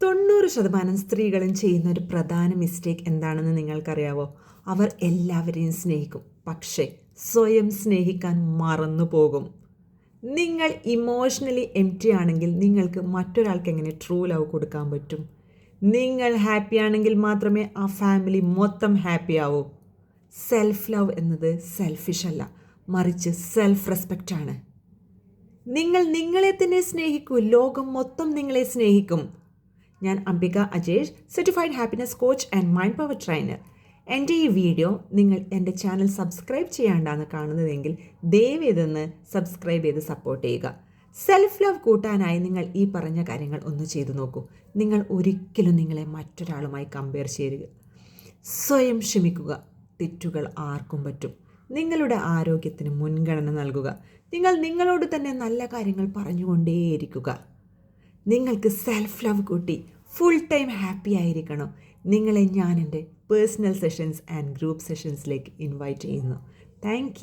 90% സ്ത്രീകളും ചെയ്യുന്ന ഒരു പ്രധാന മിസ്റ്റേക്ക് എന്താണെന്ന് നിങ്ങൾക്കറിയാവോ? അവർ എല്ലാവരെയും സ്നേഹിക്കും, പക്ഷേ സ്വയം സ്നേഹിക്കാൻ മറന്നു പോകും. നിങ്ങൾ ഇമോഷണലി എംപ്റ്റി ആണെങ്കിൽ നിങ്ങൾക്ക് മറ്റൊരാൾക്ക് എങ്ങനെ ട്രൂ ലവ് കൊടുക്കാൻ പറ്റും? നിങ്ങൾ ഹാപ്പി ആണെങ്കിൽ മാത്രമേ ആ ഫാമിലി മൊത്തം ഹാപ്പി ആവൂ. സെൽഫ് ലവ് എന്നത് സെൽഫിഷ് അല്ല, മറിച്ച് സെൽഫ് റെസ്പെക്റ്റ് ആണ്. നിങ്ങൾ നിങ്ങളെ തന്നെ സ്നേഹിക്കൂ, ലോകം മൊത്തം നിങ്ങളെ സ്നേഹിക്കും. ഞാൻ Ambika Ajesh, certified happiness coach and mind power trainer. എൻ്റെ ഈ വീഡിയോ നിങ്ങൾ എൻ്റെ ചാനൽ സബ്സ്ക്രൈബ് ചെയ്യാണ്ടാണ് കാണുന്നതെങ്കിൽ ദയവ് ഇതൊന്ന് സബ്സ്ക്രൈബ് ചെയ്ത് സപ്പോർട്ട് ചെയ്യുക. സെൽഫ് ലവ് കൂട്ടാനായി നിങ്ങൾ ഈ പറഞ്ഞ കാര്യങ്ങൾ ഒന്ന് ചെയ്തു നോക്കൂ. നിങ്ങൾ ഒരിക്കലും നിങ്ങളെ മറ്റൊരാളുമായി കമ്പയർ ചെയ്യുക. സ്വയം ക്ഷമിക്കുക, തെറ്റുകൾ ആർക്കും പറ്റും. നിങ്ങളുടെ ആരോഗ്യത്തിന് മുൻഗണന നൽകുക. നിങ്ങൾ നിങ്ങളോട് തന്നെ നല്ല കാര്യങ്ങൾ പറഞ്ഞുകൊണ്ടേയിരിക്കുക. നിങ്ങൾക്ക് സെൽഫ് ലവ് കൂട്ടി ഫുൾ ടൈം ഹാപ്പി ആയിരിക്കണം. നിങ്ങളെ ഞാൻ എൻ്റെ പേഴ്സണൽ സെഷൻസ് ആൻഡ് ഗ്രൂപ്പ് സെഷൻസിലേക്ക് ഇൻവൈറ്റ് ചെയ്യുന്നു. Thank U.